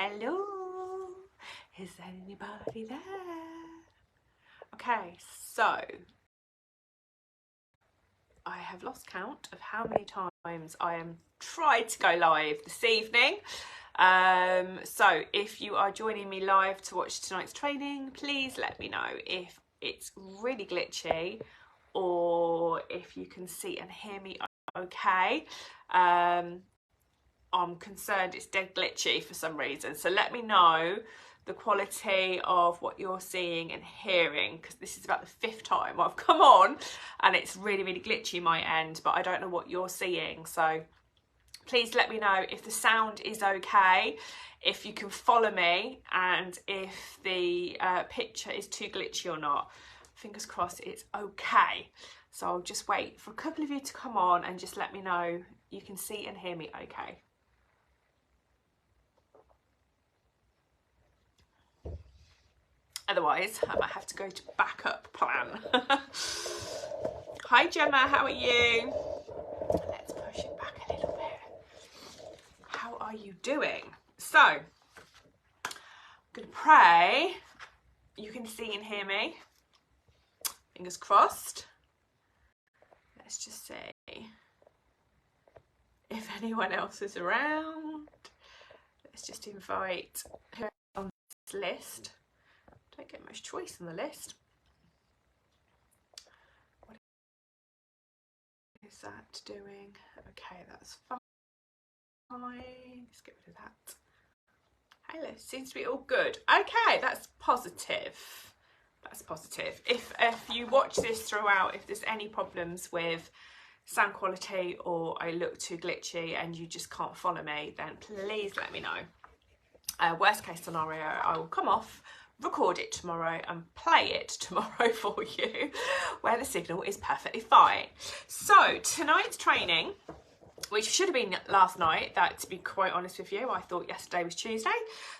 Hello, is anybody there? Okay, so I have lost count of how many times I am tried to go live this evening. So if you are joining me live to watch tonight's training, please let me know if it's really glitchy or if you can see and hear me okay. I'm concerned it's dead glitchy for some reason, so let me know the quality of what you're seeing and hearing, because this is about the 5th time I've come on and it's really glitchy my end, but I don't know what you're seeing. So please let me know if the sound is okay, if you can follow me, and if the picture is too glitchy or not. Fingers crossed it's okay. So I'll just wait for a couple of you to come on and just let me know you can see and hear me okay. Otherwise, I might have to go to backup plan. Hi Gemma, how are you? Let's push it back a little bit. How are you doing? So, I'm going to pray you can see and hear me. Fingers crossed. Let's just see if anyone else is around. Let's just invite whoever's on this list. Don't get much choice on the list. What is that doing? Okay, that's fine. Let's get rid of that. Hey, it seems to be all good. Okay, that's positive. That's positive. If you watch this throughout, if there's any problems with sound quality or I look too glitchy and you just can't follow me, then please let me know. Worst case scenario, I will come off, record it tomorrow and play it tomorrow for you where the signal is perfectly fine. So tonight's training, which should have been last night, that to be quite honest with you, I thought yesterday was Tuesday,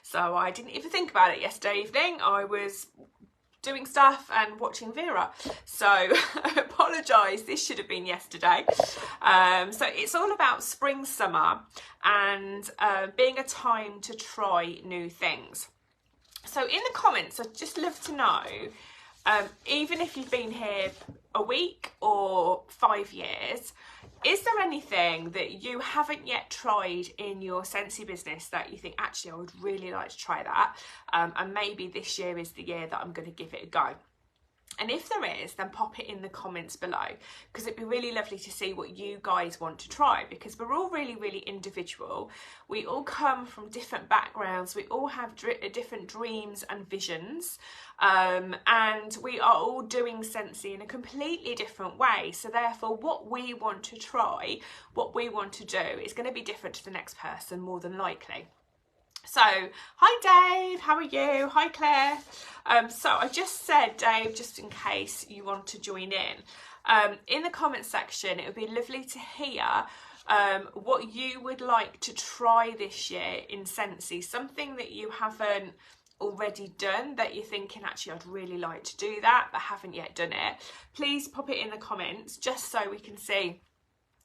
so I didn't even think about it yesterday evening. I was doing stuff and watching Vera, so I apologise, this should have been yesterday. So it's all about spring, summer and being a time to try new things. So in the comments, I'd just love to know, even if you've been here a week or 5 years, is there anything that you haven't yet tried in your Scentsy business that you think, actually, I would really like to try that, and maybe this year is the year that I'm going to give it a go? And if there is, then pop it in the comments below, because it'd be really lovely to see what you guys want to try, because we're all really individual. We all come from different backgrounds. We all have different dreams and visions, and we are all doing Scentsy in a completely different way. So therefore, what we want to try, what we want to do is going to be different to the next person, more than likely. So, hi Dave, how are you? Hi Claire. So I just said, Dave, just in case you want to join in the comment section, it would be lovely to hear what you would like to try this year in Scentsy, something that you haven't already done that you're thinking, actually, I'd really like to do that, but haven't yet done it. Please pop it in the comments just so we can see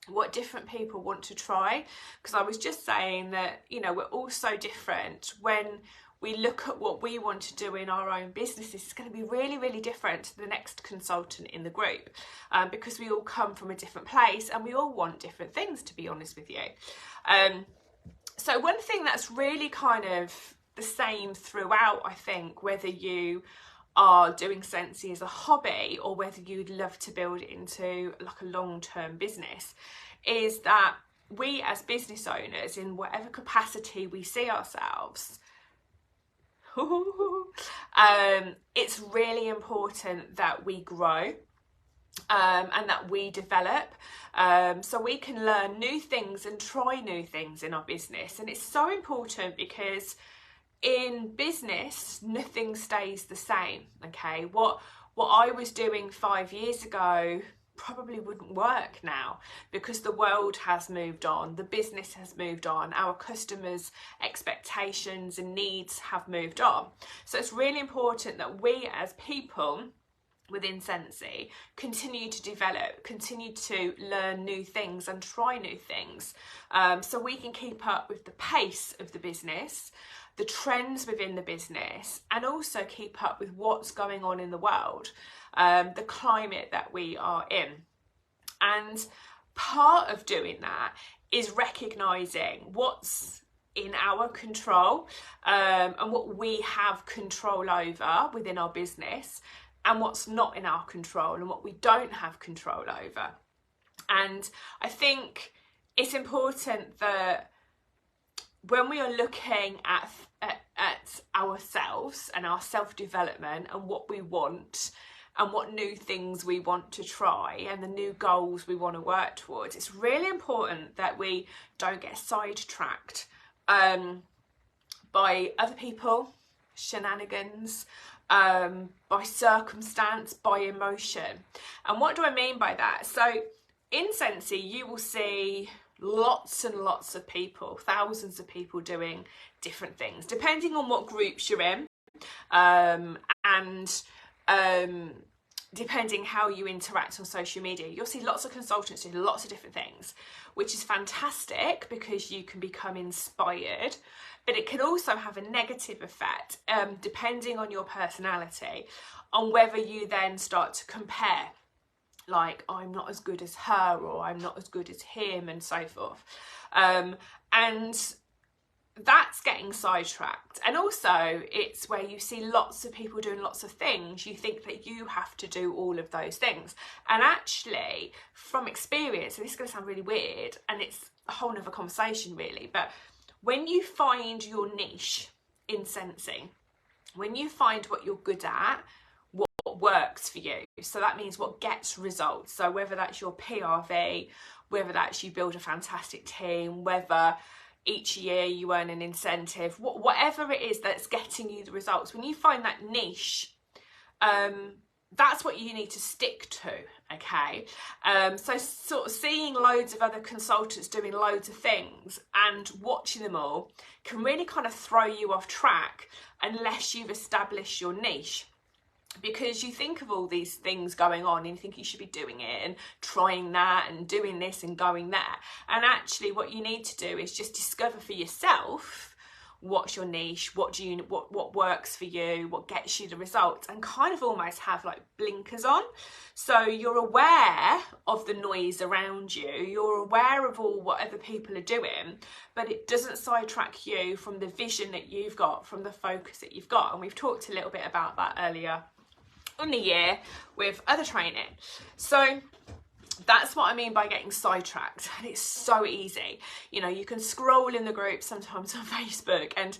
what different people want to try, because I was just saying that, you know, we're all so different. When we look at what we want to do in our own businesses, it's going to be really different to the next consultant in the group, because we all come from a different place and we all want different things, to be honest with you. So one thing that's really kind of the same throughout, I think, whether you are doing Scentsy as a hobby or whether you'd love to build it into like a long-term business, is that we as business owners, in whatever capacity we see ourselves, it's really important that we grow and that we develop, so we can learn new things and try new things in our business. And it's so important because in business, nothing stays the same, okay? What I was doing 5 years ago probably wouldn't work now, because the world has moved on, the business has moved on, our customers' expectations and needs have moved on. So it's really important that we as people within Scentsy, continue to develop, continue to learn new things and try new things, so we can keep up with the pace of the business, the trends within the business, and also keep up with what's going on in the world, the climate that we are in. And part of doing that is recognising what's in our control, and what we have control over within our business, and what's not in our control and what we don't have control over. And I think it's important that when we are looking at ourselves and our self-development and what we want and what new things we want to try and the new goals we want to work towards, it's really important that we don't get sidetracked by other people, shenanigans, by circumstance, by emotion. And what do I mean by that? So in Scentsy, you will see lots and lots of people, thousands of people doing different things, depending on what groups you're in, and depending how you interact on social media. You'll see lots of consultants doing lots of different things, which is fantastic because you can become inspired, but it can also have a negative effect, depending on your personality, on whether you then start to compare, like, I'm not as good as her, or I'm not as good as him, and so forth. And that's getting sidetracked. And also it's where you see lots of people doing lots of things, you think that you have to do all of those things. And actually, from experience, and this is going to sound really weird, and it's a whole nother conversation really, but when you find your niche in Scentsy, when you find what you're good at, what works for you, so that means what gets results, so whether that's your PRV, whether that's you build a fantastic team, whether each year you earn an incentive, whatever it is that's getting you the results, when you find that niche, that's what you need to stick to, okay? So sort of seeing loads of other consultants doing loads of things and watching them all can really kind of throw you off track unless you've established your niche. Because you think of all these things going on and you think you should be doing it and trying that and doing this and going there. And actually what you need to do is just discover for yourself what's your niche, what works for you, what gets you the results, and kind of almost have like blinkers on. So you're aware of the noise around you, you're aware of all what other people are doing, but it doesn't sidetrack you from the vision that you've got, from the focus that you've got. And we've talked a little bit about that earlier in the year with other training. So that's what I mean by getting sidetracked, and it's so easy. You know, you can scroll in the group sometimes on Facebook, and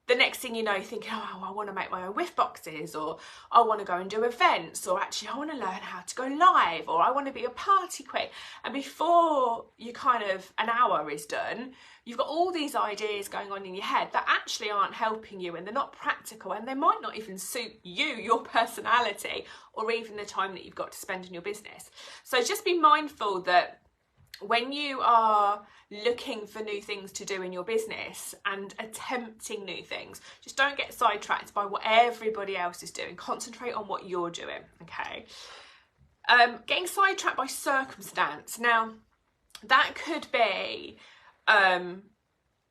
the next thing you know, you're thinking, oh, I want to make my own whiff boxes, or I want to go and do events, or actually I want to learn how to go live, or I want to be a party queen. And before you kind of an hour is done, you've got all these ideas going on in your head that actually aren't helping you, and they're not practical, and they might not even suit you, your personality, or even the time that you've got to spend in your business. So just be mindful that when you are looking for new things to do in your business and attempting new things, just don't get sidetracked by what everybody else is doing. Concentrate on what you're doing, okay? Getting sidetracked by circumstance. Now, that could be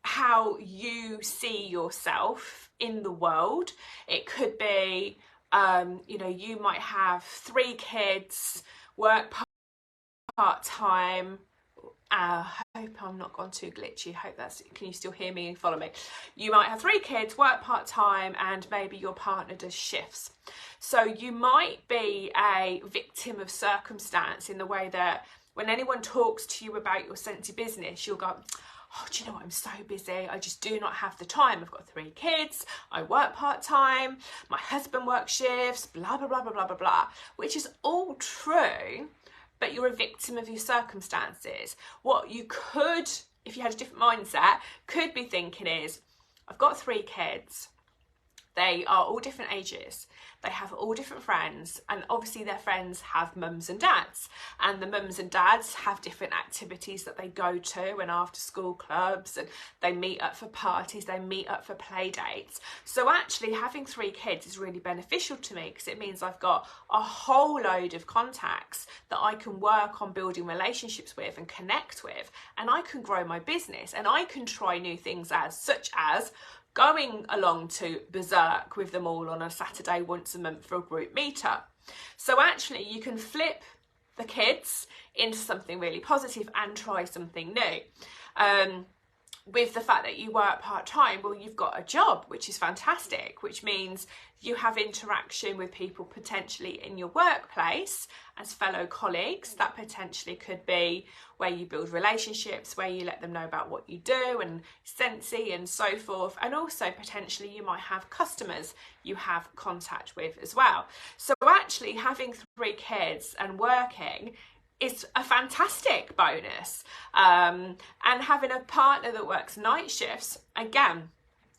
how you see yourself in the world. It could be, you know, you might have 3 kids, work part-time. I hope I'm not gone too glitchy. Hope that's, can you still hear me and follow me? You might have 3 kids, work part-time, and maybe your partner does shifts. So you might be a victim of circumstance in the way that when anyone talks to you about your Scentsy business, you'll go, oh, do you know what, I'm so busy, I just do not have the time. I've got 3 kids, I work part-time, my husband works shifts, blah, blah, blah, blah, blah, blah, blah, which is all true, but you're a victim of your circumstances. What you could, if you had a different mindset, could be thinking is, I've got 3 kids, They are all different ages. They have all different friends, and obviously their friends have mums and dads, and the mums and dads have different activities that they go to, and after school clubs, and they meet up for parties, they meet up for play dates. So actually having 3 kids is really beneficial to me, because it means I've got a whole load of contacts that I can work on building relationships with and connect with, and I can grow my business, and I can try new things such as going along to Berserk with them all on a Saturday once a month for a group meetup. So actually you can flip the kids into something really positive and try something new. With the fact that you work part-time, well, you've got a job, which is fantastic, which means you have interaction with people potentially in your workplace as fellow colleagues. That potentially could be where you build relationships, where you let them know about what you do, and Scentsy and so forth. And also potentially you might have customers you have contact with as well. So actually having 3 kids and working is a fantastic bonus. And having a partner that works night shifts, again,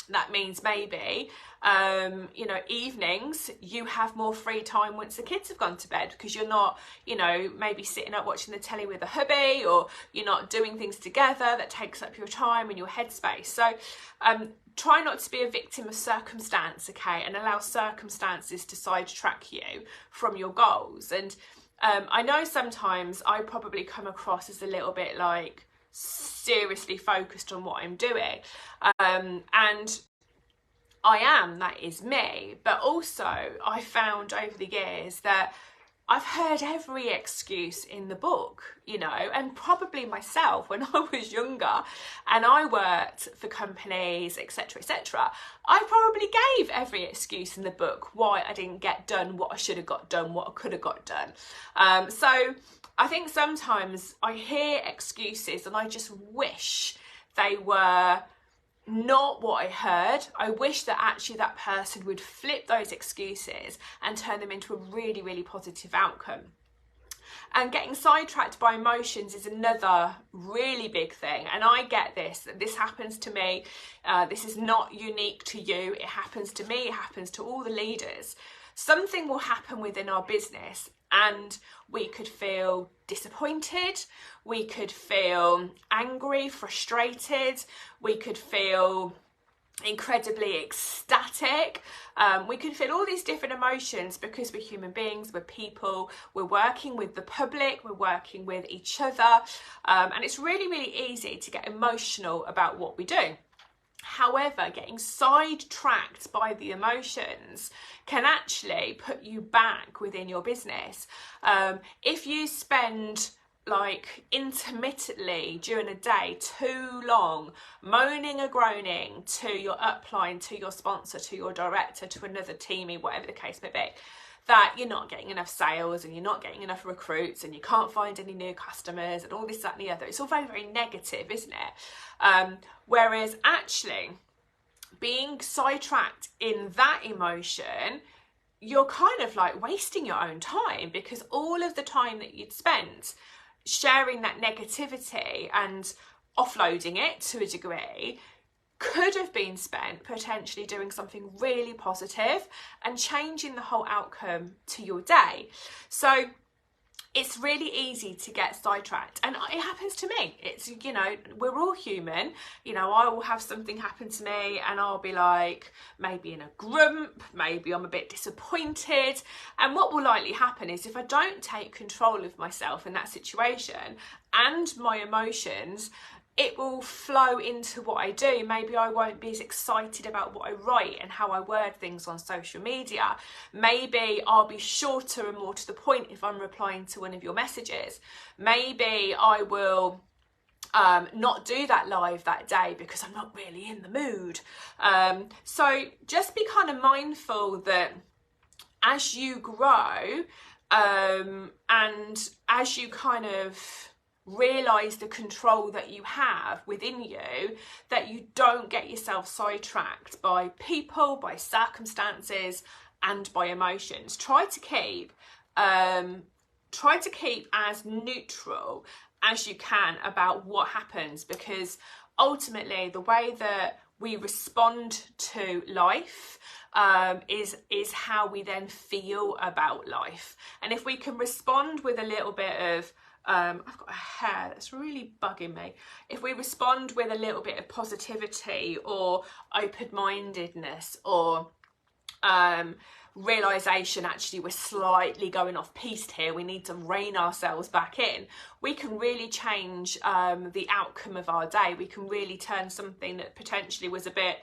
that means maybe you know, evenings you have more free time once the kids have gone to bed, because you're not, you know, maybe sitting up watching the telly with a hubby, or you're not doing things together that takes up your time and your headspace. So try not to be a victim of circumstance, okay, and allow circumstances to sidetrack you from your goals. And I know sometimes I probably come across as a little bit like seriously focused on what I'm doing, and I am, that is me, but also I found over the years that I've heard every excuse in the book, you know, and probably myself when I was younger and I worked for companies, etc., etc. I probably gave every excuse in the book why I didn't get done what I should have got done, what I could have got done. So I think sometimes I hear excuses and I just wish they were not what I heard. I wish that actually that person would flip those excuses and turn them into a really, really positive outcome. And getting sidetracked by emotions is another really big thing. And I get this. This happens to me. This is not unique to you. It happens to me. It happens to all the leaders. Something will happen within our business and we could feel disappointed, we could feel angry, frustrated, we could feel incredibly ecstatic, we could feel all these different emotions because we're human beings, we're people, we're working with the public, we're working with each other, and it's really, really easy to get emotional about what we do. However, getting sidetracked by the emotions can actually put you back within your business. If you spend like intermittently during a day too long moaning or groaning to your upline, to your sponsor, to your director, to another teamie, whatever the case may be, that you're not getting enough sales and you're not getting enough recruits and you can't find any new customers and all this, that and the other. It's all very, very negative, isn't it? Whereas actually being sidetracked in that emotion, you're kind of like wasting your own time, because all of the time that you'd spent sharing that negativity and offloading it to a degree could have been spent potentially doing something really positive and changing the whole outcome to your day. So it's really easy to get sidetracked, and it happens to me. It's, you know, we're all human. You know, I will have something happen to me and I'll be like maybe in a grump, maybe I'm a bit disappointed, and what will likely happen is if I don't take control of myself in that situation and my emotions, it will flow into what I do. Maybe I won't be as excited about what I write and how I word things on social media. Maybe I'll be shorter and more to the point if I'm replying to one of your messages. Maybe I will not do that live that day because I'm not really in the mood. So just be kind of mindful that as you grow and as you kind of realise the control that you have within you, that you don't get yourself sidetracked by people, by circumstances and by emotions. Try to keep as neutral as you can about what happens, because ultimately the way that we respond to life is how we then feel about life. And if we can respond with a little bit of I've got a hair that's really bugging me. If we respond with a little bit of positivity or open-mindedness or realization, actually we're slightly going off piste here, we need to rein ourselves back in, we can really change the outcome of our day. We can really turn something that potentially was a bit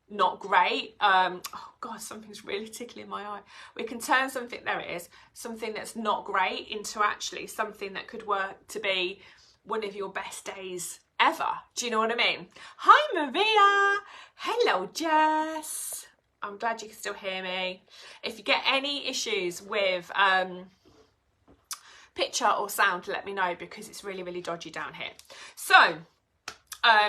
not great, oh god, something's really tickling my eye, we can turn something, there it is, something that's not great into actually something that could work to be one of your best days ever. Do you know what I mean? Hi Maria, hello Jess, I'm glad you can still hear me. If you get any issues with picture or sound, let me know, because it's really, really dodgy down here. So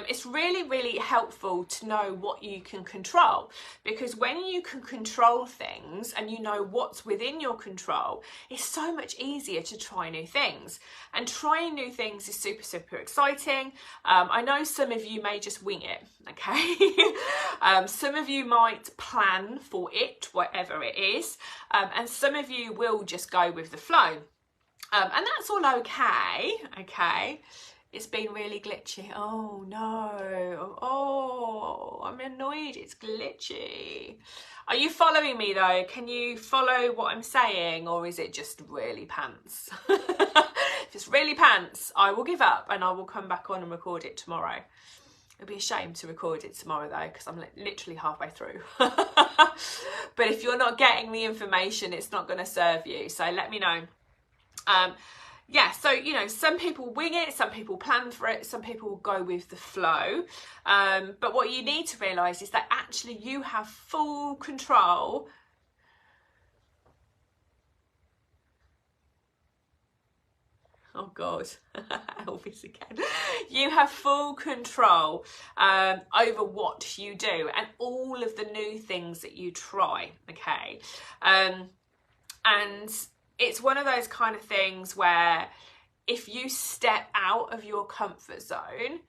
it's really helpful to know what you can control, because when you can control things and you know what's within your control, it's so much easier to try new things. And trying new things is super exciting. I know some of you may just wing it, okay? Some of you might plan for it, whatever it is, and some of you will just go with the flow, and that's all okay. It's been really glitchy. Oh no. Oh, I'm annoyed it's glitchy. Are you following me though? Can you follow what I'm saying, or is it just really pants? If it's really pants, I will give up and I will come back on and record it tomorrow. It'll be a shame to record it tomorrow though, because I'm literally halfway through. But if you're not getting the information, it's not going to serve you. So let me know. Yeah, so, you know, some people wing it, some people plan for it, some people go with the flow. But what you need to realise is that actually you have full control. Oh God, Elvis again. You have full control over what you do and all of the new things that you try, okay? And it's one of those kind of things where if you step out of your comfort zone,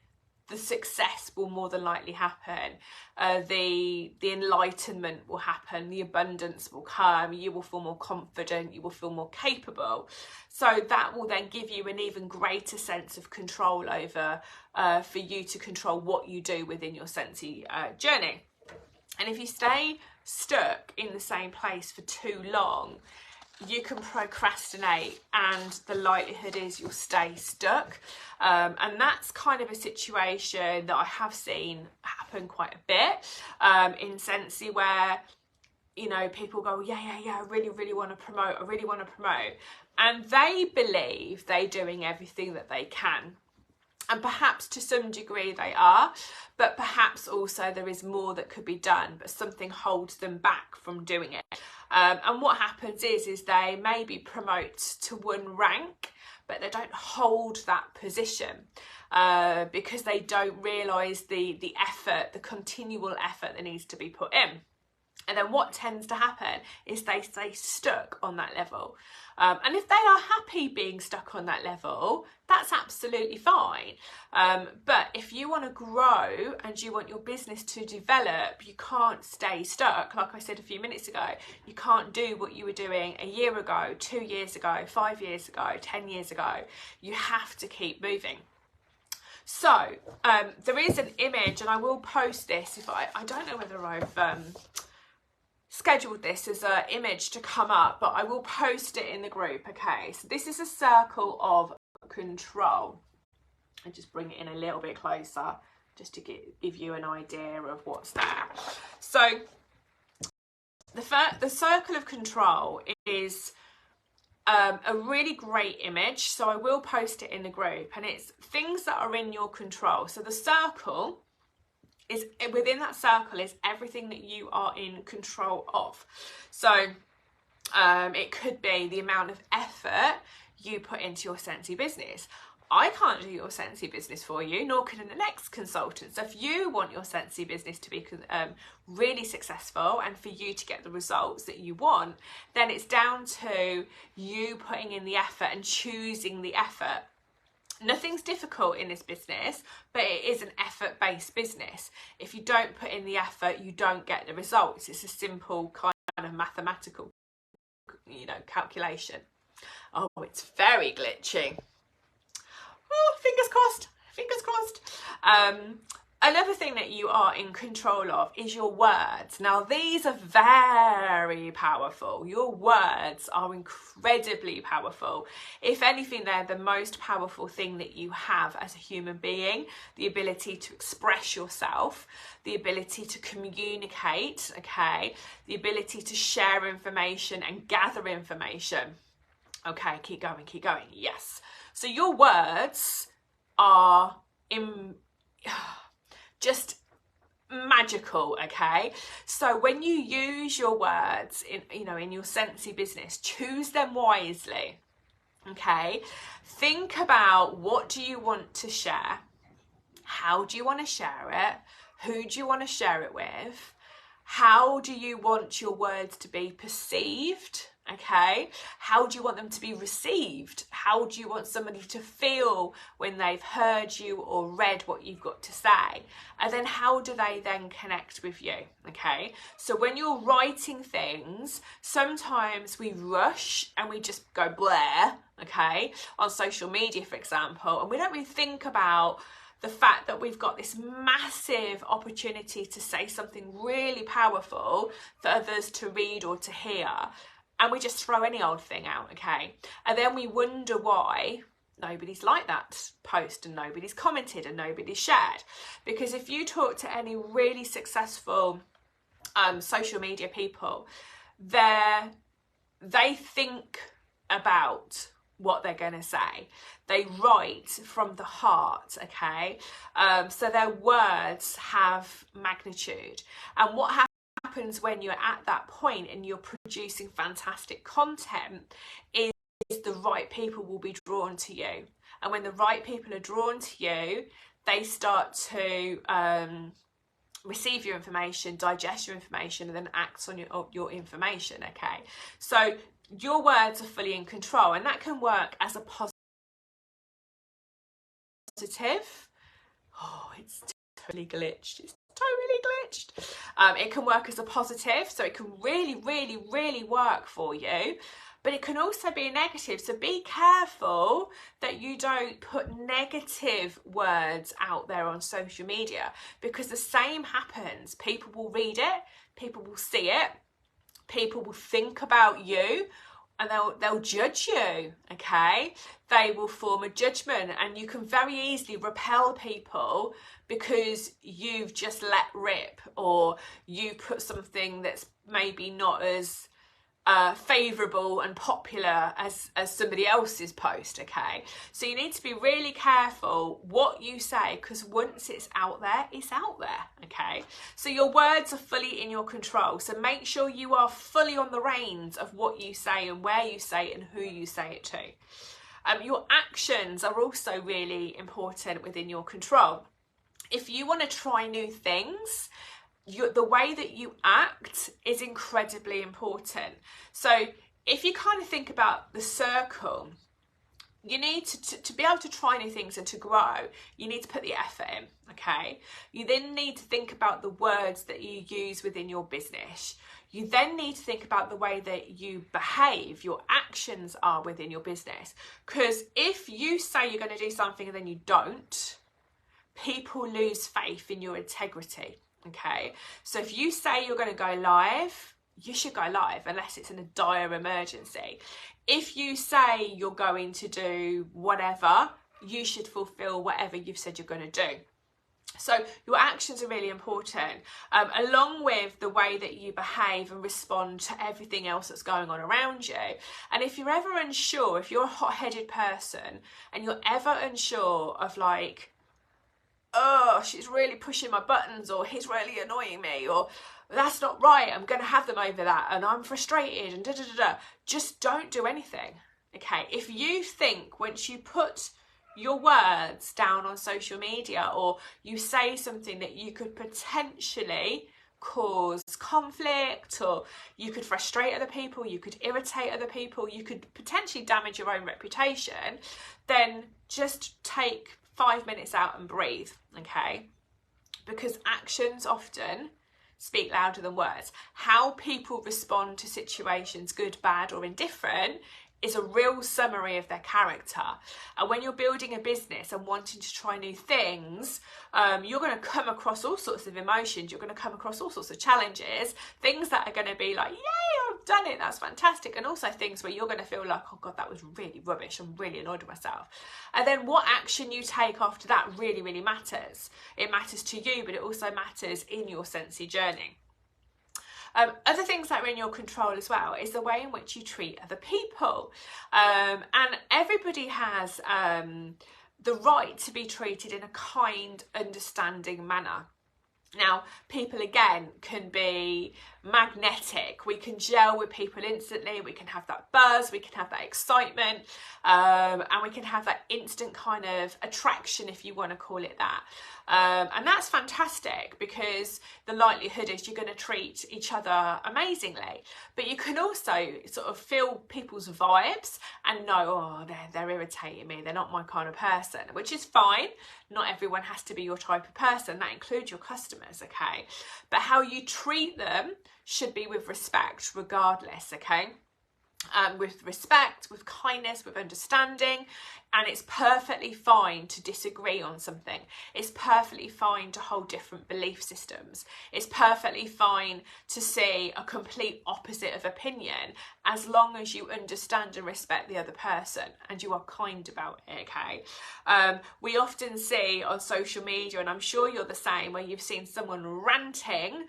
the success will more than likely happen. The enlightenment will happen, the abundance will come, you will feel more confident, you will feel more capable. So that will then give you an even greater sense of control over, for you to control what you do within your Scentsy journey. And if you stay stuck in the same place for too long, you can procrastinate and the likelihood is you'll stay stuck. And that's kind of a situation that I have seen happen quite a bit in Scentsy, where, you know, people go, yeah, I really want to promote, and they believe they're doing everything that they can. And perhaps to some degree they are, but perhaps also there is more that could be done, but something holds them back from doing it. And what happens is they maybe promote to one rank, but they don't hold that position because they don't realise the effort, the continual effort that needs to be put in. And then what tends to happen is they stay stuck on that level. And if they are happy being stuck on that level, that's absolutely fine. But if you want to grow and you want your business to develop, you can't stay stuck. Like I said a few minutes ago, you can't do what you were doing a year ago, 2 years ago, 5 years ago, 10 years ago. You have to keep moving. So there is an image, and I will post this if I don't know whether I've scheduled this as an image to come up, but I will post it in the group. Okay, so this is a circle of control. I just bring it in a little bit closer just to give you an idea of what's there. So the circle of control is a really great image, so I will post it in the group, and it's things that are in your control. So the circle is, within that circle is everything that you are in control of. So it could be the amount of effort you put into your Scentsy business. I can't do your Scentsy business for you, nor can the next consultant. So if you want your Scentsy business to be really successful and for you to get the results that you want, then it's down to you putting in the effort and choosing the effort. Nothing's difficult in this business, but it is an effort-based business. If you don't put in the effort, you don't get the results. It's a simple kind of mathematical, calculation. Oh, it's very glitchy. Oh, fingers crossed, fingers crossed. Another thing that you are in control of is your words. Now, these are very powerful. Your words are incredibly powerful. If anything, they're the most powerful thing that you have as a human being. The ability to express yourself, the ability to communicate, okay? The ability to share information and gather information. Okay, keep going, keep going. Yes. So your words are just magical, okay? So when you use your words in your Scentsy business, choose them wisely, okay? Think about, what do you want to share? How do you want to share it? Who do you want to share it with? How do you want your words to be perceived? Okay, how do you want them to be received? How do you want somebody to feel when they've heard you or read what you've got to say? And then how do they then connect with you? Okay, so when you're writing things, sometimes we rush and we just go blare, okay, on social media, for example, and we don't really think about the fact that we've got this massive opportunity to say something really powerful for others to read or to hear, and we just throw any old thing out, okay? And then we wonder why nobody's liked that post and nobody's commented and nobody's shared. Because if you talk to any really successful social media people, they think about what they're going to say. They write from the heart, okay? So their words have magnitude. And what happens when you're at that point and you're producing fantastic content is the right people will be drawn to you. And when the right people are drawn to you, they start to receive your information, digest your information, and then act on your information, okay? So your words are fully in control, and that can work as a positive. Oh, it's totally glitched. It's totally glitched. It can work as a positive, so it can really, really, really work for you. But it can also be a negative, so be careful that you don't put negative words out there on social media, because the same happens. People will read it, people will see it, people will think about you, and they'll judge you, okay? They will form a judgment, and you can very easily repel people because you've just let rip, or you put something that's maybe not as favourable and popular as somebody else's post, okay? So you need to be really careful what you say, because once it's out there, it's out there, okay? So your words are fully in your control, so make sure you are fully on the reins of what you say and where you say it and who you say it to. Your actions are also really important within your control. If you want to try new things, the way that you act is incredibly important. So if you kind of think about the circle, you need to be able to try new things and to grow, you need to put the effort in, okay? You then need to think about the words that you use within your business. You then need to think about the way that you behave, your actions are within your business. Because if you say you're going to do something and then you don't, people lose faith in your integrity. Okay, so if you say you're going to go live, you should go live unless it's in a dire emergency. If you say you're going to do whatever, you should fulfill whatever you've said you're going to do. So your actions are really important, along with the way that you behave and respond to everything else that's going on around you. And if you're ever unsure, if you're a hot-headed person and you're ever unsure of like, oh, she's really pushing my buttons, or he's really annoying me, or that's not right, I'm going to have them over that, and I'm frustrated, and da-da-da-da. Just don't do anything, okay? If you think once you put your words down on social media, or you say something that you could potentially cause conflict, or you could frustrate other people, you could irritate other people, you could potentially damage your own reputation, then just take 5 minutes out and breathe, okay? Because actions often speak louder than words. How people respond to situations, good, bad, or indifferent, is a real summary of their character. And when you're building a business and wanting to try new things, you're going to come across all sorts of emotions, you're going to come across all sorts of challenges, things that are going to be like, yay, I've done it, that's fantastic, and also things where you're going to feel like, oh God, that was really rubbish, I'm really annoyed with myself. And then what action you take after that really, really matters. It matters to you, but it also matters in your Scentsy journey. Other things that are in your control as well is the way in which you treat other people. And everybody has the right to be treated in a kind, understanding manner. Now, people again can be magnetic. We can gel with people instantly. We can have that buzz, we can have that excitement, and we can have that instant kind of attraction, if you want to call it that. And that's fantastic, because the likelihood is you're going to treat each other amazingly. But you can also sort of feel people's vibes and know, oh, they're irritating me, they're not my kind of person, which is fine. Not everyone has to be your type of person. That includes your customers, okay? But how you treat them should be with respect regardless, okay? With respect, with kindness, with understanding. And it's perfectly fine to disagree on something. It's perfectly fine to hold different belief systems. It's perfectly fine to see a complete opposite of opinion, as long as you understand and respect the other person and you are kind about it, okay? We often see on social media, and I'm sure you're the same, where you've seen someone ranting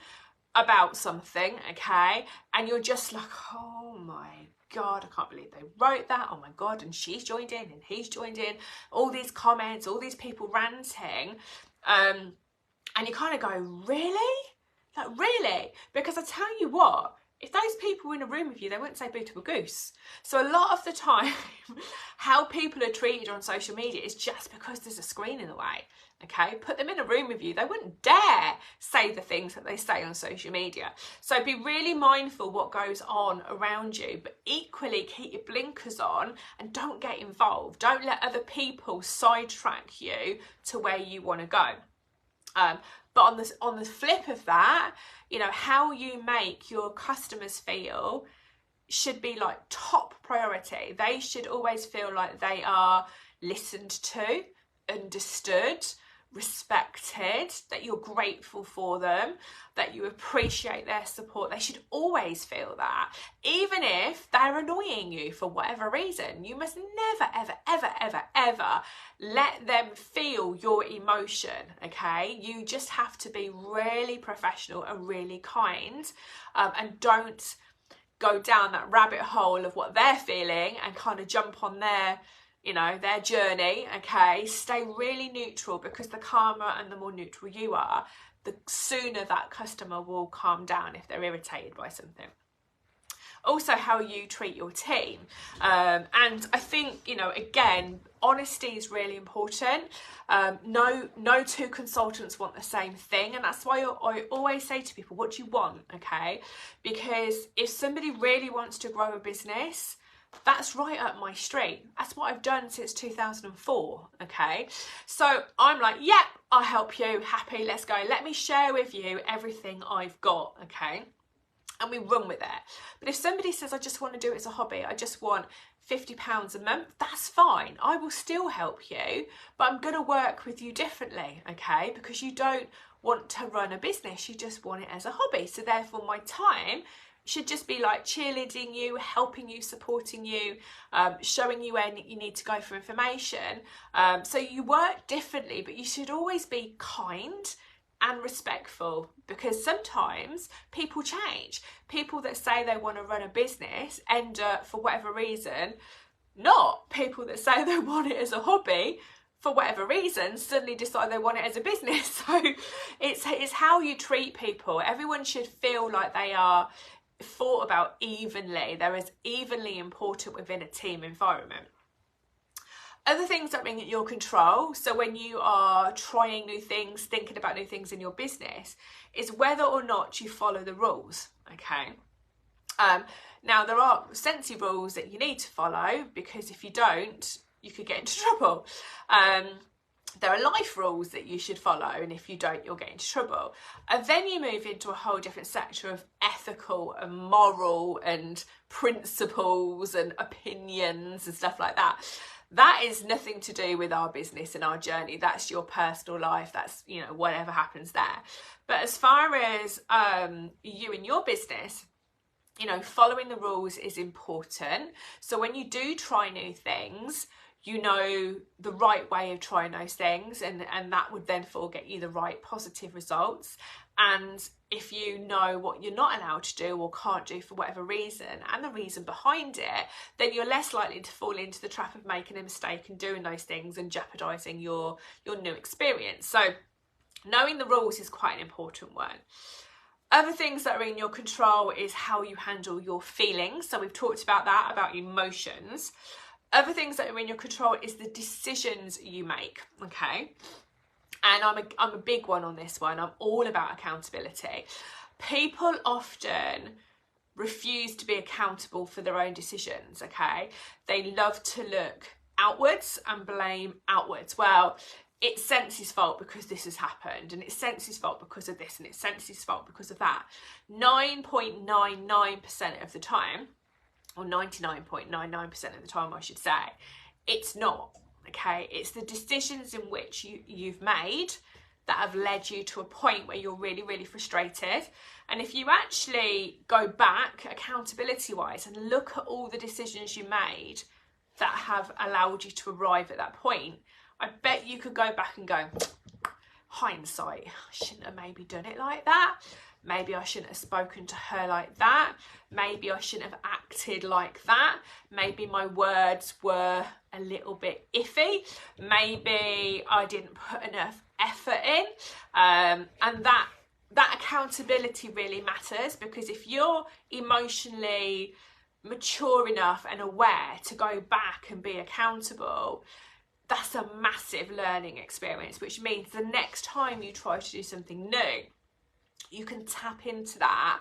about something, okay, and you're just like, oh my God, I can't believe they wrote that, oh my God, and she's joined in and he's joined in, all these comments, all these people ranting, and you kind of go, really? Like, really? Because I tell you what, if those people were in a room with you, they wouldn't say boo to a goose. So a lot of the time, how people are treated on social media is just because there's a screen in the way. Okay, put them in a room with you, they wouldn't dare say the things that they say on social media. So be really mindful what goes on around you, but equally keep your blinkers on and don't get involved. Don't let other people sidetrack you to where you want to go. But on the flip of that, you know, how you make your customers feel should be like top priority. They should always feel like they are listened to, understood, respected, that you're grateful for them, that you appreciate their support. They should always feel that. Even if they're annoying you for whatever reason, you must never, ever, ever, ever, ever let them feel your emotion, okay? You just have to be really professional and really kind, and don't go down that rabbit hole of what they're feeling and kind of jump on their, you know, their journey, okay? Stay really neutral, because the calmer and the more neutral you are, the sooner that customer will calm down if they're irritated by something. Also, how you treat your team. And I think, you know, again, honesty is really important. No two consultants want the same thing. And that's why I always say to people, what do you want, okay? Because if somebody really wants to grow a business, that's right up my street. That's what I've done since 2004, okay? So I'm like, yep, I'll help you, happy, let's go. Let me share with you everything I've got, okay? And we run with it. But if somebody says, I just want to do it as a hobby, I just want £50 a month, that's fine. I will still help you, but I'm going to work with you differently, okay? Because you don't want to run a business, you just want it as a hobby. So therefore my time should just be like cheerleading you, helping you, supporting you, showing you where you need to go for information. So you work differently, but you should always be kind and respectful, because sometimes people change. People that say they want to run a business end up, for whatever reason, not. People that say they want it as a hobby, for whatever reason, suddenly decide they want it as a business. So it's how you treat people. Everyone should feel like they are thought about evenly. They're as evenly important within a team environment. Other things that are in your control, so when you are trying new things, thinking about new things in your business, is whether or not you follow the rules, okay? Now, there are Scentsy rules that you need to follow, because if you don't, you could get into trouble. There are life rules that you should follow, and if you don't, you'll get into trouble. And then you move into a whole different sector of ethical and moral and principles and opinions and stuff like that. That is nothing to do with our business and our journey. That's your personal life. That's, you know, whatever happens there. But as far as you and your business, you know, following the rules is important. So when you do try new things, you know the right way of trying those things, and that would then get you the right positive results. And if you know what you're not allowed to do or can't do for whatever reason, and the reason behind it, then you're less likely to fall into the trap of making a mistake and doing those things and jeopardising your new experience. So knowing the rules is quite an important one. Other things that are in your control is how you handle your feelings. So we've talked about that, about emotions. Other things that are in your control is the decisions you make, okay? And I'm a big one on this one. I'm all about accountability. People often refuse to be accountable for their own decisions, okay? They love to look outwards and blame outwards. Well, it's Scentsy's fault because this has happened, and it's Scentsy's fault because of this, and it's Scentsy's fault because of that. 9.99% of the time, or 99.99% of the time I should say, it's not, okay? It's the decisions in which you've made that have led you to a point where you're really, really frustrated. And if you actually go back accountability-wise and look at all the decisions you made that have allowed you to arrive at that point, I bet you could go back and go, hindsight, I shouldn't have maybe done it like that. Maybe I shouldn't have spoken to her like that. Maybe I shouldn't have acted like that. Maybe my words were a little bit iffy. Maybe I didn't put enough effort in. And that accountability really matters, because if you're emotionally mature enough and aware to go back and be accountable, that's a massive learning experience, which means the next time you try to do something new, you can tap into that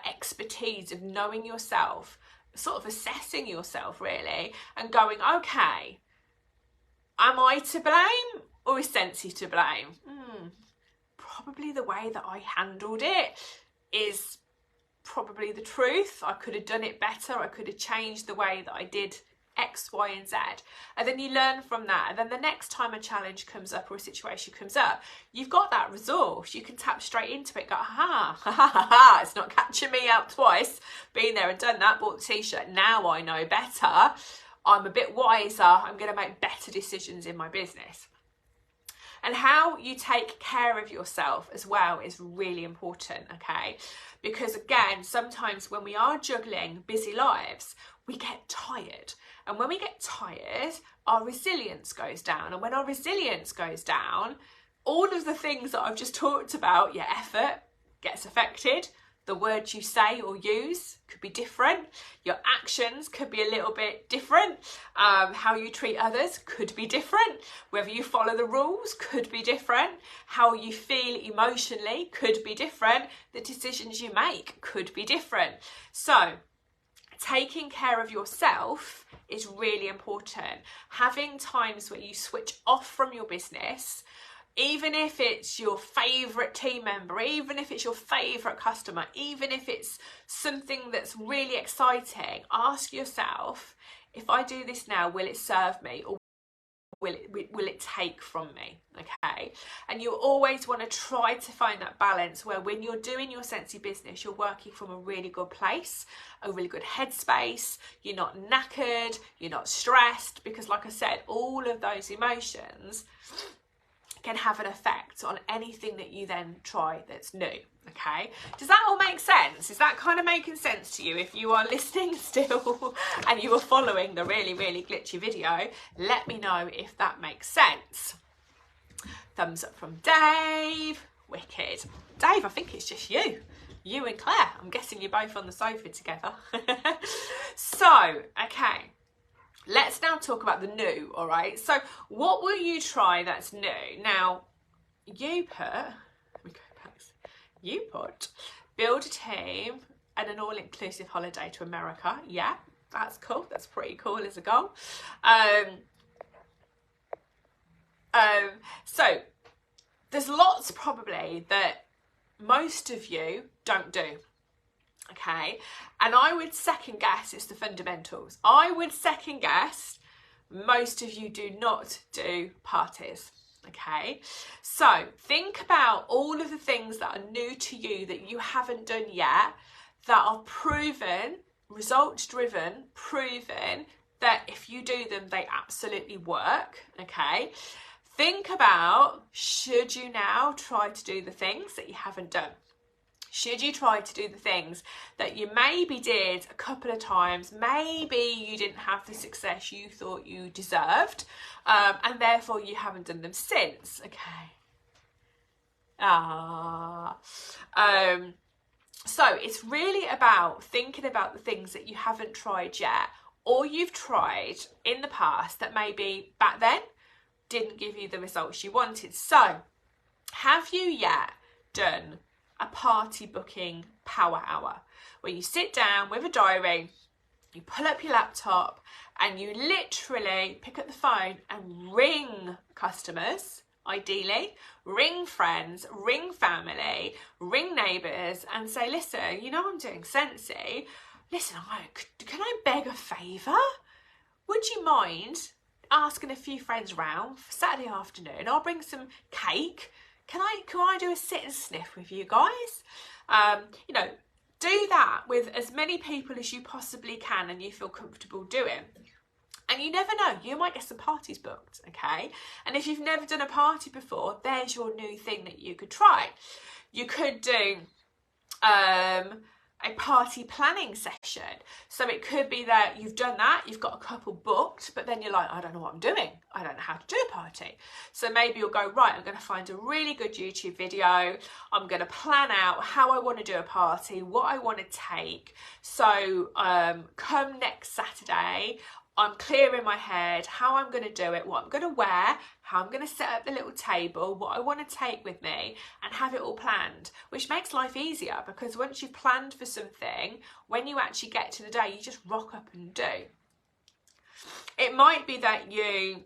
expertise of knowing yourself, sort of assessing yourself really, and going, okay, am I to blame or is Scentsy to blame? Probably the way that I handled it is probably the truth. I could have done it better. I could have changed the way that I did X, Y, and Z. And then you learn from that. And then the next time a challenge comes up or a situation comes up, you've got that resource. You can tap straight into it, go, ha ha ha ha, it's not catching me out twice. Been there and done that, bought the t-shirt. Now I know better. I'm a bit wiser. I'm going to make better decisions in my business. And how you take care of yourself as well is really important, okay? Because again, sometimes when we are juggling busy lives, we get tired. And when we get tired, our resilience goes down. And when our resilience goes down, all of the things that I've just talked about, your effort gets affected. The words you say or use could be different. Your actions could be a little bit different. How you treat others could be different. Whether you follow the rules could be different. How you feel emotionally could be different. The decisions you make could be different. So taking care of yourself is really important. Having times where you switch off from your business, even if it's your favourite team member, even if it's your favourite customer, even if it's something that's really exciting, ask yourself, if I do this now, will it serve me or will it take from me, okay? And you always want to try to find that balance where when you're doing your Scentsy business, you're working from a really good place, a really good headspace, you're not knackered, you're not stressed, because like I said, all of those emotions can have an effect on anything that you then try that's new, okay? Does that all make sense? Is that kind of making sense to you? If you are listening still and you are following the really, really glitchy video, let me know if that makes sense. Thumbs up from Dave. Wicked. Dave, I think it's just you and Claire. I'm guessing you're both on the sofa together. So, okay. Let's now talk about the new, all right? So what will you try that's new? Now, you put build a team and an all-inclusive holiday to America. Yeah, that's cool. That's pretty cool as a goal. So there's lots probably that most of you don't do. Okay, and I would second guess it's the fundamentals. I would second guess most of you do not do parties. Okay, so think about all of the things that are new to you that you haven't done yet, that are proven, results driven, proven that if you do them, they absolutely work. Okay, think about, should you now try to do the things that you haven't done? Should you try to do the things that you maybe did a couple of times, maybe you didn't have the success you thought you deserved, and therefore you haven't done them since, okay? So it's really about thinking about the things that you haven't tried yet, or you've tried in the past that maybe back then didn't give you the results you wanted. So have you yet done a party booking power hour where you sit down with a diary, you pull up your laptop and you literally pick up the phone and ring customers, ideally, ring friends, ring family, ring neighbours and say, listen, you know I'm doing Scentsy, listen, can I beg a favour? Would you mind asking a few friends round for Saturday afternoon? I'll bring some cake. Can I do a sit and sniff with you guys? You know, do that with as many people as you possibly can and you feel comfortable doing. And you never know, you might get some parties booked, okay? And if you've never done a party before, there's your new thing that you could try. You could do a party planning session. So it could be that you've done that, you've got a couple booked, but then you're like, I don't know what I'm doing. I don't know how to do a party. So maybe you'll go, right, I'm going to find a really good YouTube video. I'm going to plan out how I want to do a party, what I want to take. So come next Saturday, I'm clear in my head how I'm going to do it, what I'm going to wear, how I'm going to set up the little table, what I want to take with me, and have it all planned, which makes life easier because once you've planned for something, when you actually get to the day, you just rock up and do. It might be that you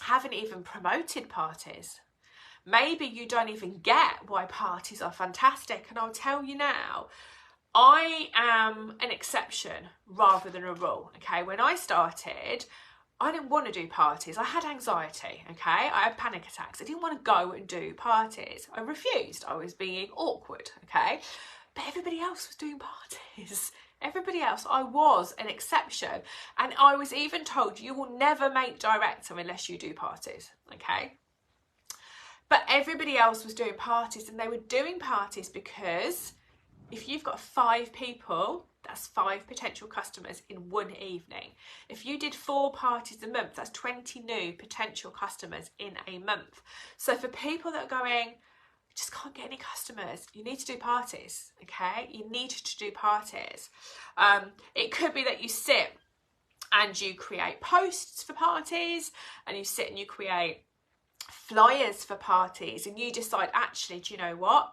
haven't even promoted parties. Maybe you don't even get why parties are fantastic, and I'll tell you now, I am an exception rather than a rule, okay? When I started, I didn't want to do parties. I had anxiety, okay? I had panic attacks. I didn't want to go and do parties. I refused. I was being awkward, okay? But everybody else was doing parties. Everybody else, I was an exception. And I was even told, you will never make director unless you do parties, okay? But everybody else was doing parties, and they were doing parties because if you've got 5 people, that's 5 potential customers in one evening. If you did 4 parties a month, that's 20 new potential customers in a month. So for people that are going, just can't get any customers, you need to do parties, okay? You need to do parties. It could be that you sit and you create posts for parties, and you sit and you create flyers for parties, and you decide, actually, do you know what?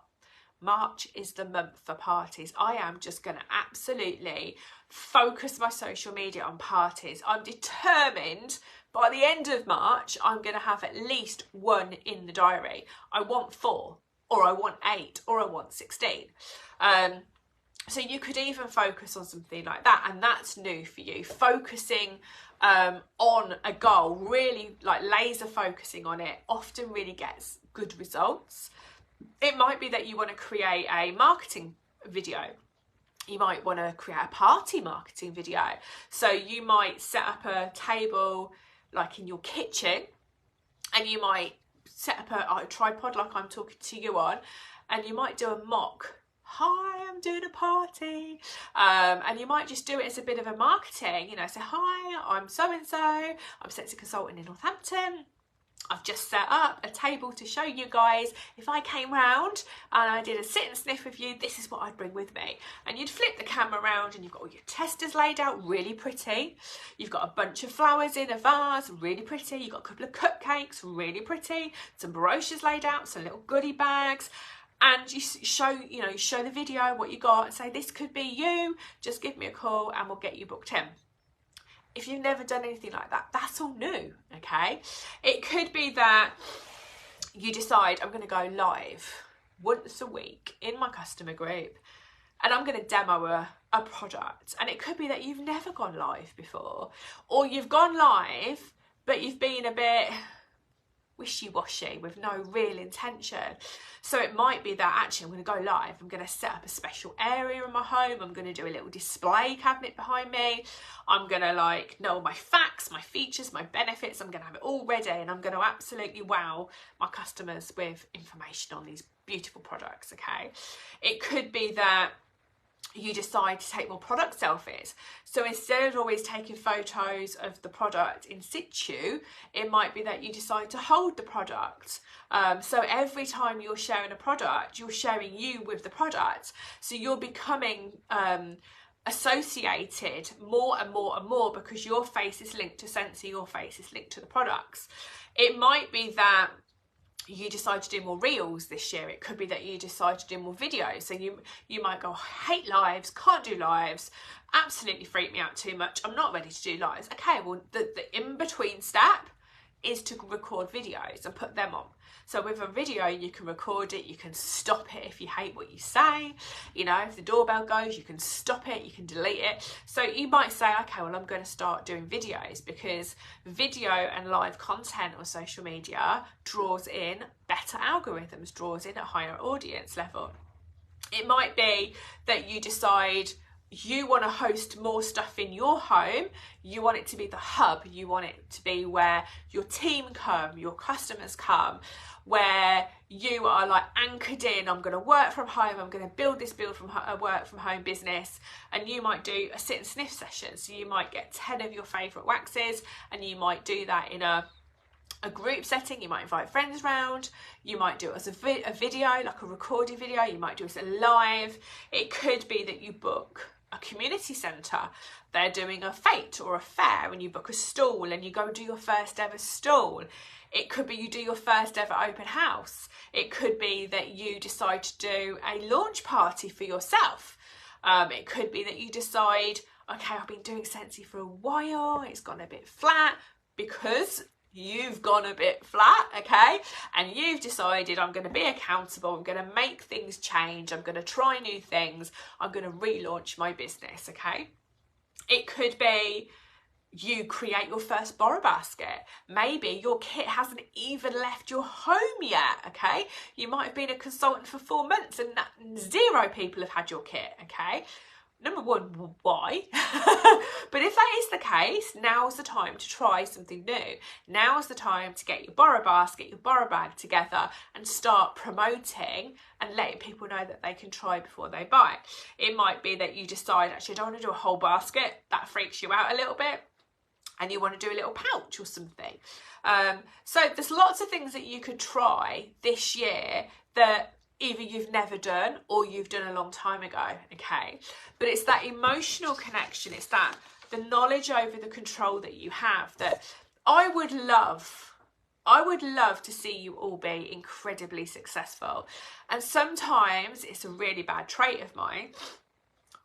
March is the month for parties. I am just going to absolutely focus my social media on parties. I'm determined by the end of March, I'm going to have at least 1 in the diary. I want 4, or I want 8, or I want 16. So you could even focus on something like that, and that's new for you. Focusing on a goal, really like laser focusing on it, often really gets good results. It might be that you want to create a marketing video. You might want to create a party marketing video. So you might set up a table like in your kitchen, and you might set up a tripod like I'm talking to you on, and you might do a mock, hi, I'm doing a party, and you might just do it as a bit of a marketing, you know, say, hi, I'm so-and-so, I'm Scentsy consultant in Northampton, I've just set up a table to show you guys, if I came round and I did a sit and sniff with you, this is what I'd bring with me. And you'd flip the camera around and you've got all your testers laid out, really pretty. You've got a bunch of flowers in a vase, really pretty. You've got a couple of cupcakes, really pretty. Some brochures laid out, some little goodie bags. And you show the video, what you got, and say, this could be you, just give me a call and we'll get you booked in. If you've never done anything like that, that's all new, okay? It could be that you decide, I'm going to go live once a week in my customer group and I'm going to demo a product. And it could be that you've never gone live before, or you've gone live but you've been a bit wishy-washy with no real intention. So it might be that actually I'm going to go live, I'm going to set up a special area in my home, I'm going to do a little display cabinet behind me, I'm going to like know all my facts, my features, my benefits, I'm going to have it all ready, and I'm going to absolutely wow my customers with information on these beautiful products, okay? It could be that you decide to take more product selfies. So instead of always taking photos of the product in situ, it might be that you decide to hold the product. So every time you're sharing a product, you're sharing you with the product. So you're becoming associated more and more and more because your face is linked to Scentsy, your face is linked to the products. It might be that you decide to do more reels this year. It could be that you decide to do more videos. So you might go, I hate lives, can't do lives, absolutely freak me out too much, I'm not ready to do lives. Okay, well the in-between step is to record videos and put them on. So with a video, you can record it, you can stop it if you hate what you say, you know, if the doorbell goes, you can stop it, you can delete it. So you might say, okay, well, I'm going to start doing videos because video and live content on social media draws in better algorithms, draws in a higher audience level. It might be that you decide you want to host more stuff in your home, you want it to be the hub, you want it to be where your team come, your customers come, where you are like anchored in, I'm going to work from home, I'm going to build this work from home business. And you might do a sit and sniff session. So you might get 10 of your favourite waxes and you might do that in a group setting. You might invite friends round, you might do it as a video, like a recorded video, you might do it as a live. It could be that you book a community centre, they're doing a fete or a fair and you book a stall and you go and do your first ever stall. It could be you do your first ever open house. It could be that you decide to do a launch party for yourself. It could be that you decide, okay, I've been doing Scentsy for a while, it's gone a bit flat, because you've gone a bit flat, okay? And you've decided, I'm going to be accountable, I'm going to make things change, I'm going to try new things, I'm going to relaunch my business, okay? It could be you create your first borrow basket. Maybe your kit hasn't even left your home yet, okay? You might have been a consultant for 4 months and 0 people have had your kit, okay? Number one, why? But if that is the case, now's the time to try something new. Now's the time to get your borrow basket, your borrow bag together and start promoting and letting people know that they can try before they buy. It might be that you decide, actually, I don't want to do a whole basket. That freaks you out a little bit. And you want to do a little pouch or something. So there's lots of things that you could try this year that either you've never done or you've done a long time ago, okay? But it's that emotional connection, it's that the knowledge over the control that you have, that I would love to see you all be incredibly successful. And sometimes it's a really bad trait of mine.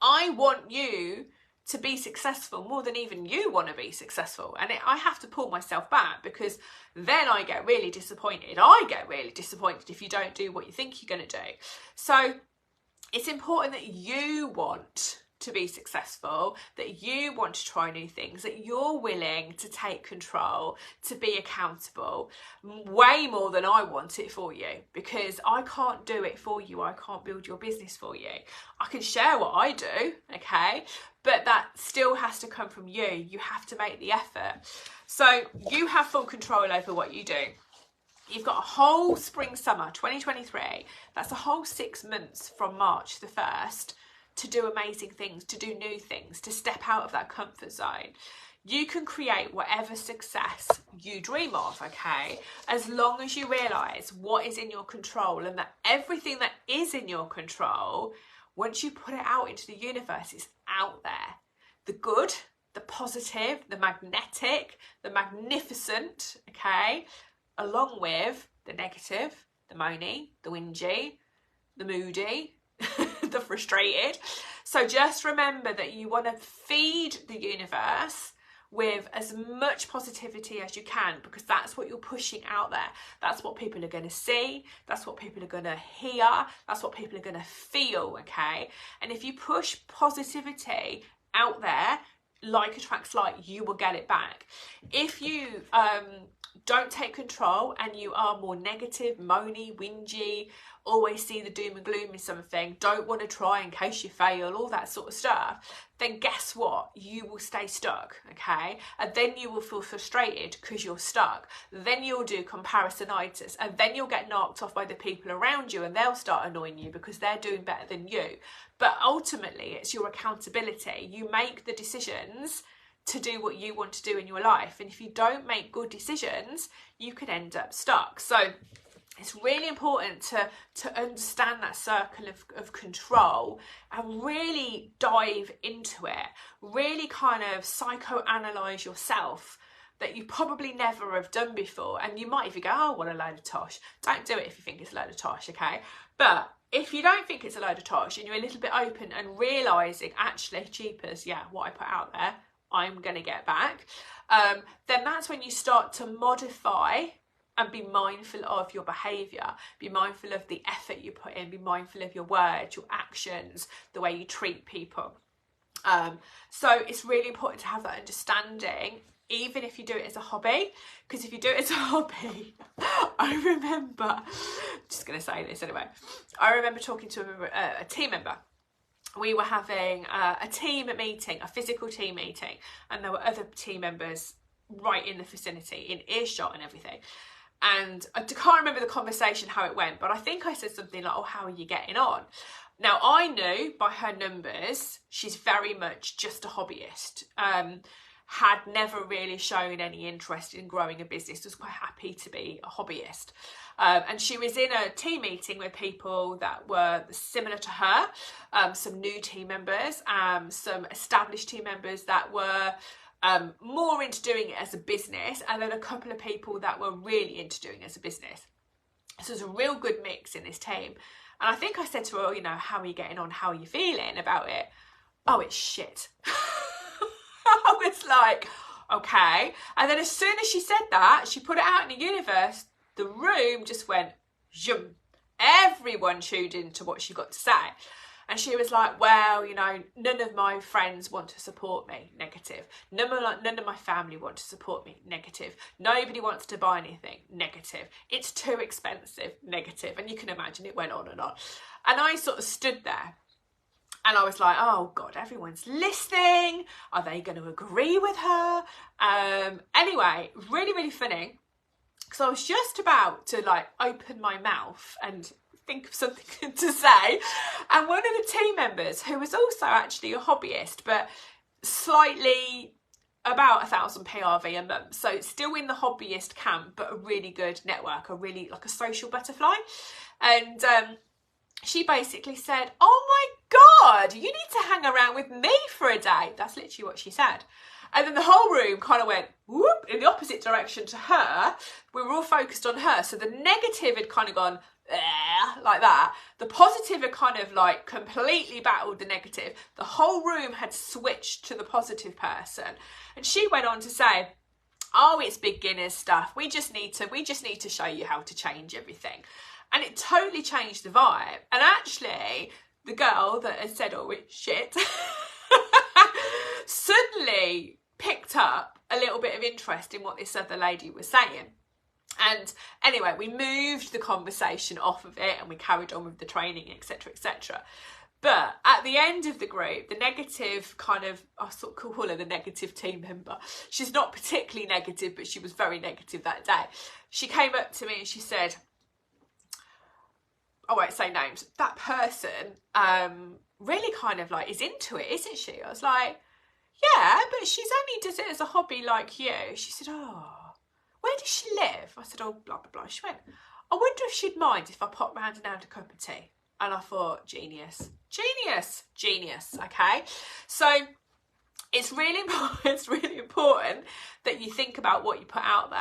I want you to be successful more than even you want to be successful. And I have to pull myself back, because then I get really disappointed. I get really disappointed if you don't do what you think you're going to do. So it's important that you want to be successful, that you want to try new things, that you're willing to take control, to be accountable, way more than I want it for you, because I can't do it for you. I can't build your business for you. I can share what I do, okay? But that still has to come from you. You have to make the effort. So you have full control over what you do. You've got a whole spring, summer 2023. That's a whole 6 months from March the 1st to do amazing things, to do new things, to step out of that comfort zone. You can create whatever success you dream of, okay? As long as you realise what is in your control, and that everything that is in your control, once you put it out into the universe, it's out there. The good, the positive, the magnetic, the magnificent, okay? Along with the negative, the moany, the whingy, the moody, the frustrated. So just remember that you want to feed the universe with as much positivity as you can, because that's what you're pushing out there. That's what people are going to see. That's what people are going to hear. That's what people are going to feel, okay? And if you push positivity out there, like attracts like, you will get it back. If you don't take control and you are more negative, moany, whingy, always see the doom and gloom in something, don't want to try in case you fail, all that sort of stuff, then guess what? You will stay stuck, okay? And then you will feel frustrated because you're stuck. Then you'll do comparisonitis, and then you'll get knocked off by the people around you, and they'll start annoying you because they're doing better than you. But ultimately, it's your accountability. You make the decisions to do what you want to do in your life. And if you don't make good decisions, you could end up stuck. So it's really important to understand that circle of control and really dive into it. Really kind of psychoanalyze yourself, that you probably never have done before. And you might even go, oh, what a load of tosh. Don't do it if you think it's a load of tosh, okay? But if you don't think it's a load of tosh and you're a little bit open and realising, actually, jeepers, yeah, what I put out there, I'm going to get back, then that's when you start to modify and be mindful of your behaviour, be mindful of the effort you put in, be mindful of your words, your actions, the way you treat people. So it's really important to have that understanding, even if you do it as a hobby, because if you do it as a hobby, I remember, just going to say this anyway, I remember talking to a team member. We were having a team meeting, a physical team meeting, and there were other team members right in the vicinity, in earshot and everything. And I can't remember the conversation, how it went, but I think I said something like, oh, how are you getting on? Now, I knew by her numbers, she's very much just a hobbyist. Had never really shown any interest in growing a business, was quite happy to be a hobbyist. And she was in a team meeting with people that were similar to her, some new team members, some established team members that were more into doing it as a business, and then a couple of people that were really into doing it as a business. So there's a real good mix in this team. And I think I said to her, oh, you know, how are you getting on? How are you feeling about it? Oh, it's shit. I was like, okay. And then as soon as she said that, she put it out in the universe, the room just went zoom. Everyone tuned into what she got to say. And she was like, well, you know, none of my friends want to support me, negative. None of my family want to support me, negative. Nobody wants to buy anything, negative. It's too expensive, negative. And you can imagine it went on and on. And I sort of stood there. And I was like, oh God, everyone's listening. Are they going to agree with her? Anyway, really, really funny. Because I was just about to like open my mouth and think of something to say. And one of the team members, who was also actually a hobbyist, but slightly about 1,000 PRV a month. So still in the hobbyist camp, but a really good network, really like a social butterfly. And she basically said, oh my God, you need to hang around with me for a day. That's literally what she said. And then the whole room kind of went whoop in the opposite direction to her. We were all focused on her. So the negative had kind of gone like that. The positive had kind of like completely battled the negative. The whole room had switched to the positive person. And she went on to say, oh, it's beginner's stuff. We just need to show you how to change everything. And it totally changed the vibe. And actually, the girl that had said, oh, it's shit, suddenly picked up a little bit of interest in what this other lady was saying. And anyway, we moved the conversation off of it and we carried on with the training, etc., etc. But at the end of the group, the negative kind of, I sort of call her the negative team member. She's not particularly negative, but she was very negative that day. She came up to me and she said, I won't say names, that person really kind of like is into it, isn't she? I was like, yeah, but she's only does it as a hobby like you. She said, oh, where does she live? I said, oh, blah, blah, blah. She went, I wonder if she'd mind if I pop round and had a cup of tea. And I thought, genius, genius, genius, okay? So it's really important that you think about what you put out there.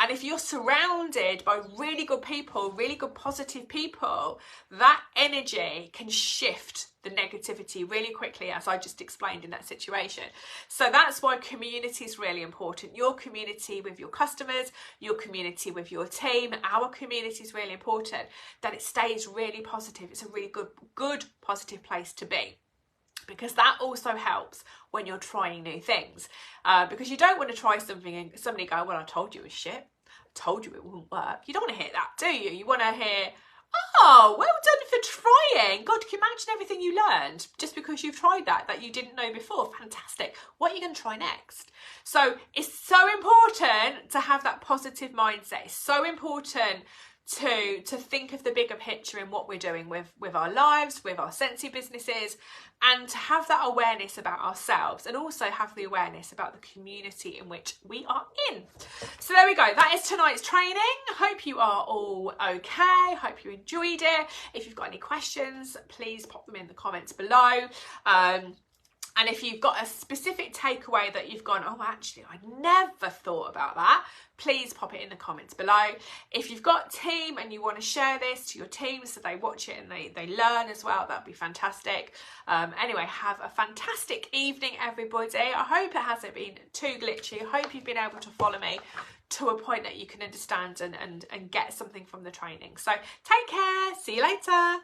And if you're surrounded by really good people, really good positive people, that energy can shift the negativity really quickly, as I just explained in that situation. So that's why community is really important. Your community with your customers, your community with your team, our community is really important, that it stays really positive. It's a really good positive place to be. Because that also helps when you're trying new things. Because you don't want to try something and somebody go, well, I told you it was shit. I told you it wouldn't work. You don't want to hear that, do you? You want to hear, oh, well done for trying. God, can you imagine everything you learned just because you've tried that you didn't know before? Fantastic. What are you going to try next? So it's so important to have that positive mindset. It's so important to think of the bigger picture in what we're doing with our lives, with our Scentsy businesses, and to have that awareness about ourselves, and also have the awareness about the community in which we are in. So there we go, that is tonight's training. Hope you are all okay, hope you enjoyed it. If you've got any questions, please pop them in the comments below. And if you've got a specific takeaway that you've gone, oh, actually, I never thought about that, please pop it in the comments below. If you've got a team and you want to share this to your team so they watch it and they learn as well, that'd be fantastic. Anyway, have a fantastic evening, everybody. I hope it hasn't been too glitchy. I hope you've been able to follow me to a point that you can understand and get something from the training. So take care. See you later.